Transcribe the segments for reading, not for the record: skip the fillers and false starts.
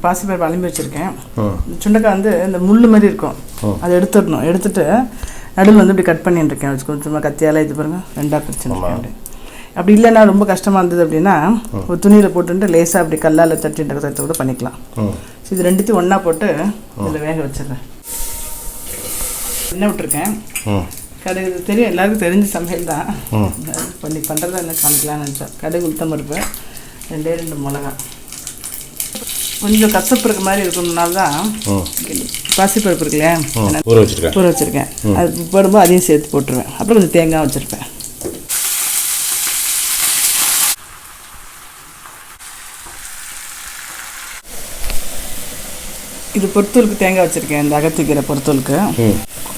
பாசிப்பருப்பு அலம்பி வச்சுருக்கேன். சுண்டக்காய் வந்து இந்த முள் மாதிரி இருக்கும், அதை எடுத்துடணும். எடுத்துட்டு நடுவில் வந்து இப்படி கட் பண்ணிட்டுருக்கேன். வச்சு கொஞ்சமாக கத்தியால் இது பாருங்கள் 2ஆக பிரிச்சுருக்கேன். அப்படி இல்லைன்னா ரொம்ப கஷ்டமாக இருந்தது அப்படின்னா ஒரு துணியில் போட்டுட்டு லேசாக அப்படி கல்லால் தட்டி கூட பண்ணிக்கலாம். இது ரெண்டுத்தையும் ஒன்றா போட்டு இதில் வேக வச்சிடுறேன். எண்ணெய் விட்டுருக்கேன். கடுகு தெரியும், எல்லாருக்கும் தெரிஞ்ச சமையல் தான், பண்ணி பண்ணுறதா என்ன காமிக்கலாம்னு நினச்சேன். கடுகு உளுத்தம் பருப்பு 2 மிளகா, கொஞ்சம் கசப்பு இருக்க மாதிரி இருக்கணும்னால தான் பாசிப்பருப்பு இருக்கு இல்லையா ஊற வச்சுருக்கேன். அது போடும்போது அதையும் சேர்த்து போட்டுருவேன். அப்புறம் கொஞ்சம் தேங்காய் வச்சுருப்பேன். இது பொறுத்தூளுக்கு தேங்காய் வச்சுருக்கேன். இந்த அகத்தி கீரை பொறுத்தூளுக்கு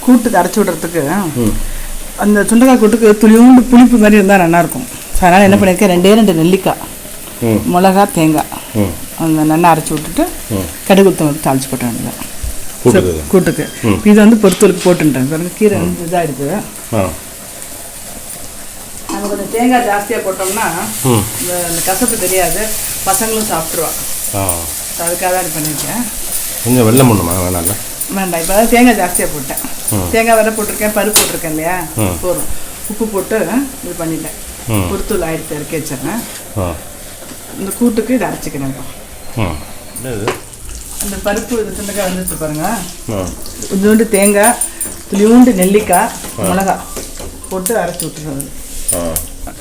கூட்டுக்கு அரைச்சி விடுறதுக்கு அந்த சுண்டக்காய் கூட்டுக்கு துளியூண்டு புளிப்பு மாதிரி இருந்தால் நல்லாயிருக்கும். அதனால் என்ன பண்ணியிருக்கேன், 2 நெல்லிக்காய், மிளகா, தேங்காய் அந்த நல்லா அரைச்சி விட்டுட்டு கடுகு உளுத்தம் வந்து தாளிச்சு போட்டேன் கூட்டுக்கு. இது வந்து பொறுத்தூளுக்கு போட்டுட்டேன். பாருங்க கீரை வந்து இதாக இருக்குது. நம்ம கொஞ்சம் தேங்காய் ஜாஸ்தியாக போட்டோம்னா இந்த கசப்பு தெரியாது, பசங்களும் சாப்பிட்ருவா. அதுக்காக தான் இது பண்ணியிருக்கேன். கொஞ்சம் வெள்ளம் பண்ணுமா? வேணாம்ல, வேண்டாம். இப்போ தேங்காய் ஜாஸ்தியாக போட்டேன். தேங்காய் வேற போட்டிருக்கேன், பருப்பு போட்டிருக்கேன் இல்லையா, போதும். உப்பு போட்டு இது பண்ணிட்டேன். பொறுத்தூள் ஆயிடுத்து இறக்கி வச்சிடறேன். இந்த கூட்டுக்கு இதை அரைச்சிக்கிறேன். அந்த பருப்பு இது சுண்டக்காய் வந்துச்சு பாருங்க. கொஞ்சோண்டு தேங்காய், துளியூண்டு நெல்லிக்காய், மிளகா போட்டு அரைச்சி விட்டுறது.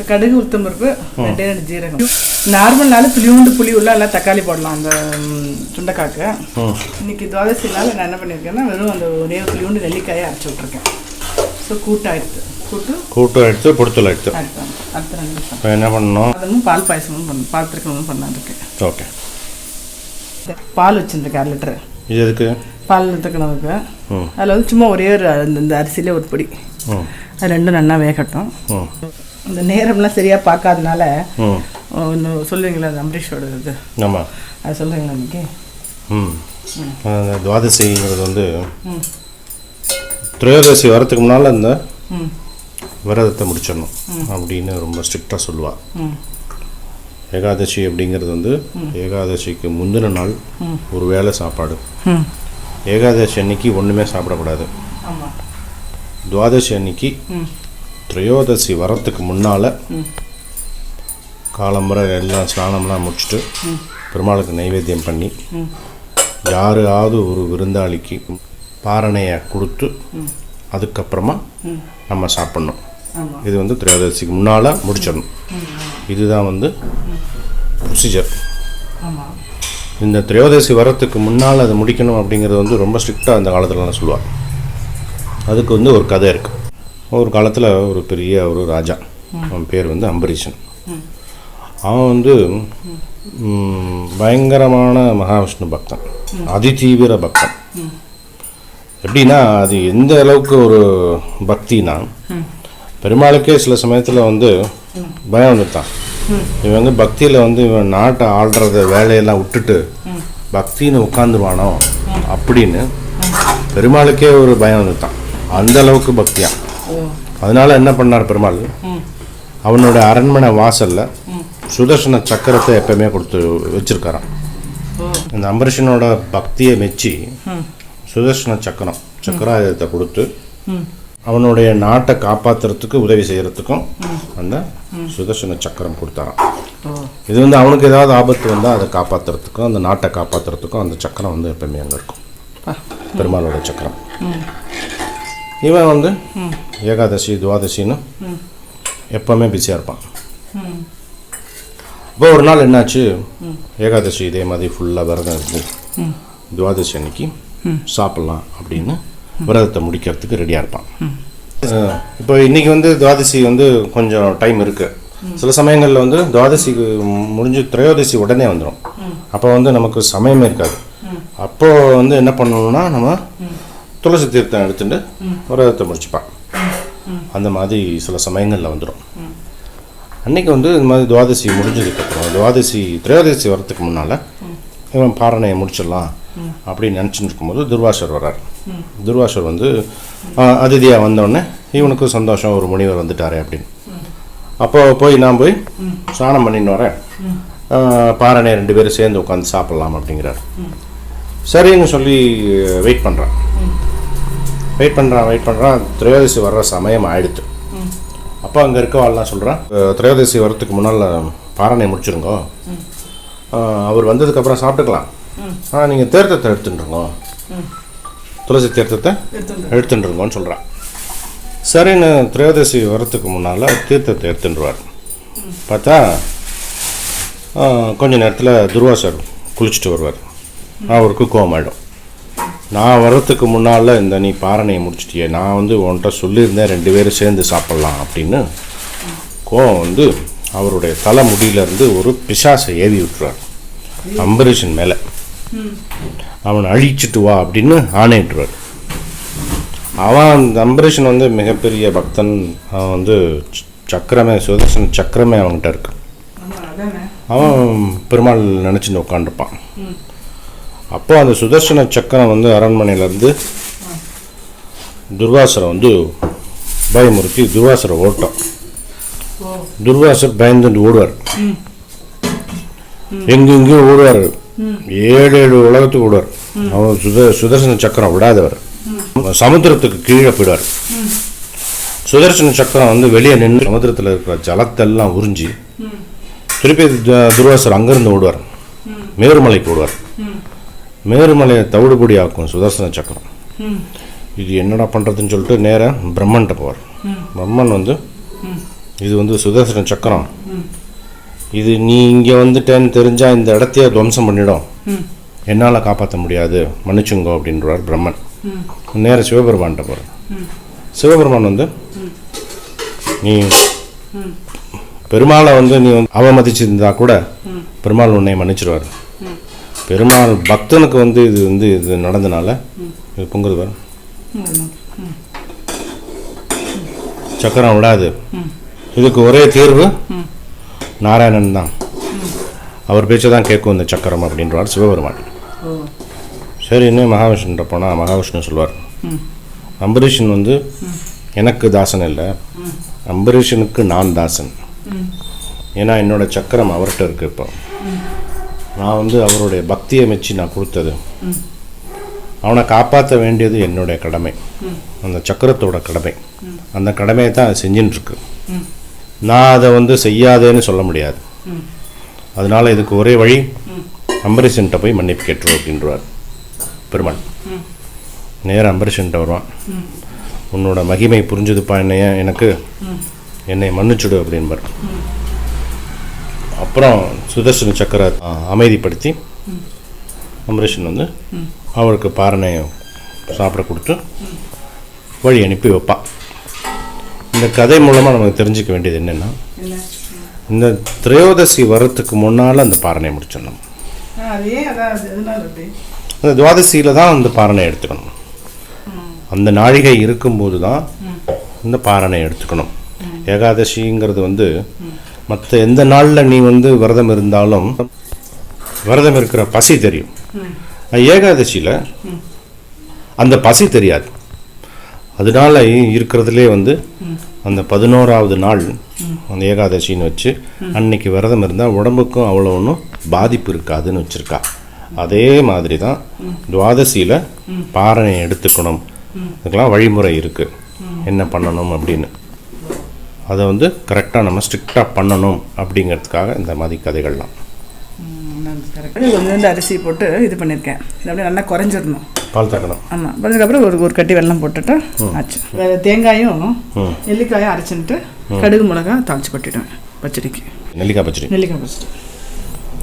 கடுகு உளுத்தம் பருப்பு 2 ஜீரகம். நார்மல்னால துளியூண்டு புளி உள்ள எல்லாம் தக்காளி போடலாம் அந்த சுண்டக்காய்க்கு. இன்னைக்கு துவாதசினால நான் என்ன பண்ணியிருக்கேன்னா வெறும் அந்த ஒரே துளியூண்டு நெல்லிக்காயை அரைச்சி விட்ருக்கேன். ஸோ கூட்டாயிடுது. கூட்டு எடுத்து பொறுத்தூள் எடுத்து அடுத்த 2 நிமிஷம் என்ன பண்ணணும், அதுவும் பால் பாயசமும் பண்ணணும், பால் திருக்கமும் பண்ணலான்ருக்கேன். ஓகே, பால் வச்சுருக்கேன் 1/2 லிட்டரு. இது எதுக்கு? பால் எடுத்துக்கணுக்கு. அதில் வந்து சும்மா ஒரே ஒரு இந்த அரிசியிலே ஒரு பொடி, அது 2 நல்லா வேகட்டும். இந்த நேரம்லாம் சரியாக பார்க்காதனால ஒன்று சொல்லுவீங்களா, அது அம்பரீஷோட இது. ஆமாம், அது சொல்லுவீங்களா இன்னைக்கு? துவாதசிங்கிறது வந்து திரையோதசி வரத்துக்கு முன்னால் இந்த விரதத்தை முடிச்சிடணும் அப்படின்னு ரொம்ப ஸ்ட்ரிக்டாக சொல்லுவாள். ஏகாதசி அப்படிங்கிறது வந்து ஏகாதசிக்கு முந்தின நாள் ஒரு வேளை சாப்பாடு. ஏகாதசி அன்னைக்கு ஒன்றுமே சாப்பிடக்கூடாது. துவாதசி அன்னைக்கு திரையோதசி வரத்துக்கு முன்னால் காலம்பரை எல்லாம் ஸ்நானம்லாம் முடிச்சுட்டு பெருமாளுக்கு நைவேத்தியம் பண்ணி யாராவது ஒரு விருந்தாளிக்கு பாரணையை கொடுத்து அதுக்கப்புறமா நம்ம சாப்பிட்ணும். இது வந்து திரையோதசிக்கு முன்னால் முடிச்சிடணும். இதுதான் வந்து ப்ரொசீஜர். இந்த திரையோதசி வரத்துக்கு முன்னால் அதை முடிக்கணும் அப்படிங்கிறது வந்து ரொம்ப ஸ்ட்ரிக்டாக அந்த காலத்துலலாம் சொல்லுவாள். அதுக்கு வந்து ஒரு கதை இருக்குது. ஒரு காலத்தில் ஒரு பெரிய ஒரு ராஜா, அவன் பேர் வந்து அம்பரீஷன். அவன் வந்து பயங்கரமான மகாவிஷ்ணு பக்தன், அதிதீவிர பக்தன். எப்படின்னா அது எந்த அளவுக்கு ஒரு பக்தினா, பெருமாளுக்கே சில சமயத்தில் வந்து பயம் வந்துட்டான். இவன் வந்து பக்தியில் வந்து இவன் நாட்டை ஆள்றத வேலையெல்லாம் விட்டுட்டு பக்தின்னு உட்காந்துருவானோ அப்படின்னு பெருமாளுக்கே ஒரு பயம் வந்துட்டான். அந்த அளவுக்கு பக்தியா. அதனால என்ன பண்ணார் பெருமாள், அவனோட அரண்மனை வாசல்ல சுதர்சன சக்கரத்தை எப்பவுமே கொடுத்து வச்சிருக்காரான். இந்த அம்பரீஷனோட பக்தியை மெச்சி சுதர்சன சக்கராயுதத்தை கொடுத்து அவனுடைய நாட்டை காப்பாற்றுறதுக்கு உதவி செய்கிறதுக்கும் அந்த சுதர்சன சக்கரம் கொடுத்தாரான். இது வந்து அவனுக்கு ஏதாவது ஆபத்து வந்தால் அதை காப்பாற்றுறதுக்கும் அந்த நாட்டை காப்பாற்றுறதுக்கும் அந்த சக்கரம் வந்து எப்பவுமே அங்கே இருக்கும், பெருமாளோட சக்கரம். இவன் வந்து ஏகாதசி துவாதசின்னு எப்பவுமே பிஸியாக இருப்பான். இப்போ ஒரு நாள் என்னாச்சு, ஏகாதசி இதே மாதிரி ஃபுல்லாக விரதம் இருக்கு, துவாதசி அன்னைக்கு சாப்பிட்லாம் அப்படின்னு விரதத்தை முடிக்கிறதுக்கு ரெடியாக இருப்பான். இப்போ இன்றைக்கி வந்து துவாதசி வந்து கொஞ்சம் டைம் இருக்குது. சில சமயங்களில் வந்து துவாதசிக்கு முடிஞ்சு திரையோதசி உடனே வந்துடும். அப்போ வந்து நமக்கு சமயமே இருக்காது. அப்போது வந்து என்ன பண்ணணும்னா நம்ம துளசி தீர்த்தம் எடுத்துட்டு விரதத்தை முடிச்சுப்பான். அந்த மாதிரி சில சமயங்களில் வந்துடும். அன்றைக்கி வந்து இந்த மாதிரி துவாதசி முடிஞ்சதுக்கப்புறம் திரையோதசி வரத்துக்கு முன்னால் இவன் பாரணையை முடிச்சிடலாம் அப்படின்னு நினச்சிட்டு இருக்கும்போது துர்வாசர் வர்றார். துர்வாசர் வந்து அதிதியாக வந்தோடனே இவனுக்கு சந்தோஷம், ஒரு முனிவர் வந்துட்டாரே அப்படின்னு. அப்போ நான் போய் ஸ்நானம் பண்ணின்னு வரேன், பாரணை 2 பேரும் சேர்ந்து உட்காந்து சாப்பிட்லாம் அப்படிங்கிறார். சரின்னு சொல்லி வெயிட் பண்ணுறான். திரையோதசி வர்ற சமயம் ஆயிடுத்து. அப்போ அங்கே இருக்கவாள்லாம் சொல்கிறான், திரையோதசி வர்றதுக்கு முன்னால் பாரணை முடிச்சிருங்கோ, அவர் வந்ததுக்கப்புறம் சாப்பிட்டுக்கலாம், நீங்கள் தீர்த்தத்தை எடுத்துட்டுருங்கோ, துளசி தீர்த்தத்தை எடுத்துட்டுருங்கோன்னு சொல்கிறான். சரின்னு திரையோதசி வர்றதுக்கு முன்னால் தீர்த்தத்தை எடுத்துட்டுருவார். பார்த்தா கொஞ்ச நேரத்தில் துர்வாசர் குளிச்சுட்டு வருவார். அவருக்கு கோவமாயிடும். நான் வர்றதுக்கு முன்னால் நீ பாரணையை முடிச்சிட்டியே, நான் உன்கிட்ட சொல்லியிருந்தேன் 2 பேரும் சேர்ந்து சாப்பிட்லாம் அப்படின்னு கோவம் அவருடைய தலை முடியிலேருந்து ஒரு பிசாசை ஏவி விட்டுருவார் அம்பரீஷன் மேலே. அவனை அழிச்சிட்டு வா அப்படின்னு ஆணையிட்டுருவார். அவன் அந்த அம்பரீஷன் மிகப்பெரிய பக்தன். அவன் சக்கரமே சுதர்சன சக்கரமே அவன்கிட்ட இருக்கு. அவன் பெருமாள் நினச்சின்னு உட்காந்துருப்பான். அப்போ அந்த சுதர்சன சக்கரம் அரண்மனையிலேருந்து துர்வாசரை பயமுறுத்தி துர்வாசரை ஓட்டம். துர்வாசர் பயந்து ஓடுவார். எங்கெங்கேயும் ஓடுவார். 7 உலகத்துக்கு ஓடுவார். அவன் சுதர்சன சக்கரம் விடாதவர். சமுத்திரத்துக்கு கீழே போயிடுவார். சுதர்சன சக்கரம் வெளியே நின்று சமுத்திரத்தில் இருக்கிற ஜலத்தெல்லாம் உறிஞ்சி திருப்பி துர்வாசர் அங்கேருந்து ஓடுவார். மேருமலைக்கு ஓடுவார். மேருமலையை தவிடுபடி ஆக்கும் சுதர்சன சக்கரம். இது என்னடா பண்ணுறதுன்னு சொல்லிட்டு நேராக பிரம்மன்கிட்ட போவார். பிரம்மன் இது சுதர்சன சக்கரம், இது நீ இங்கே வந்துட்டேன்னு தெரிஞ்சால் இந்த இடத்தையே துவம்சம் பண்ணிடும், என்னால் காப்பாற்ற முடியாது, மன்னிச்சுங்கோ அப்படின்றார் பிரம்மன். நேராக சிவபெருமான்கிட்ட போகிறார். சிவபெருமான் நீ பெருமாளை நீ அவமதிச்சிருந்தா கூட பெருமாள் உன்னை மன்னிச்சிருவார். பெருமாள் பக்தனுக்கு இது நடந்தனால இது பொங்குது வர சக்கரம் விடாது. இதுக்கு ஒரே தீர்வு நாராயணன் தான். அவர் பேச்சை தான் கேட்கும் இந்த சக்கரம் அப்படின்றார் சிவபெருமான். சரின்னு மகாவிஷ்ணுன்ற போனால் மகாவிஷ்ணு சொல்வார், அம்பரீஷன் எனக்கு தாசன் இல்லை, அம்பரீஷனுக்கு நான் தாசன். ஏன்னா என்னோட சக்கரம் அவர்கிட்ட இருக்கு. இப்போ நான் அவருடைய பக்தியை மெச்சி நான் கொடுத்தது. அவனை காப்பாற்ற வேண்டியது என்னுடைய கடமை, அந்த சக்கரத்தோட கடமை. அந்த கடமையை தான் அது செஞ்சுட்டுருக்கு. நான் அதை செய்யாதேன்னு சொல்ல முடியாது. அதனால இதுக்கு ஒரே வழி, அம்பரீஷன்கிட்ட போய் மன்னிப்பு கேட்டுருவோம் அப்படின்றார் பெருமாள். நேராக அம்பரீஷன்கிட்ட வருவான். உன்னோட மகிமை புரிஞ்சுதுப்பா, எனக்கு என்னை மன்னிச்சுடு அப்படின்பார். அப்புறம் சுதர்சன சக்கர அமைதிப்படுத்தி அம்பரீஷன் அவருக்கு பாரணையை சாப்பிட கொடுத்து வழி அனுப்பி வைப்பான். இந்த கதை மூலமாக நமக்கு தெரிஞ்சுக்க வேண்டியது என்னென்னா, இந்த திரையோதசி வரத்துக்கு முன்னால் அந்த பாரணையை முடிச்சிடணும். அந்த துவாதசியில் தான் அந்த பாரணை எடுத்துக்கணும். அந்த நாழிகை இருக்கும்போது தான் இந்த பாரணை எடுத்துக்கணும். ஏகாதசிங்கிறது மற்ற எந்த நாளில் நீ விரதம் இருந்தாலும் விரதம் இருக்கிற பசி தெரியும். ஏகாதசியில் அந்த பசி தெரியாது. அதனால இருக்கிறதுலே அந்த 11ஆவது நாள் அந்த ஏகாதசின்னு வச்சு அன்னைக்கு விரதம் இருந்தால் உடம்புக்கும் அவ்வளோ ஒன்றும் பாதிப்பு இருக்காதுன்னு வச்சுருக்கா. அதே மாதிரி தான் துவாதசியில் பாரணை எடுத்துக்கணும். இதுக்கெல்லாம் வழிமுறை இருக்குது, என்ன பண்ணணும் அப்படின்னு. அதை கரெக்டாக நம்ம ஸ்ட்ரிக்டாக பண்ணணும் அப்படிங்கிறதுக்காக இந்த மாதிரி கதைகள்லாம். கொஞ்சம் அரிசி போட்டு இது பண்ணியிருக்கேன். இது அப்படியே நல்லா குறைஞ்சிடணும், பால் தக்கணும். ஆமாம், அதுக்கப்புறம் ஒரு கட்டி வெல்லம் போட்டுட்டு ஆச்சு. தேங்காயும் நெல்லிக்காயும் அரைச்சிட்டு கடுகு மிளகா தாளிச்சு கொட்டிடுவேன் பச்சடிக்கு. நெல்லிக்காய் பச்சடி.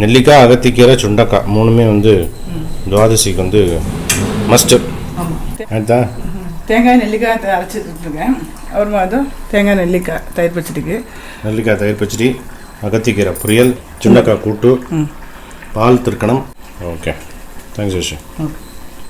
நெல்லிக்காய், அகத்தி கீரை, சுண்டக்காய் 3மே துவாதசிக்கு மஸ்ட். ஆமாம், தேங்காய் நெல்லிக்காய் அரைச்சிட்ருக்கேன். அப்புறமா தேங்காய் நெல்லிக்காய் தயிர் பச்சடிக்கு. நெல்லிக்காய் தயிர் பச்சடி, அகத்தி கீரை பொரியல், சுண்டக்காய் கூட்டு, பால் திருக்கணம். Okay, thanks.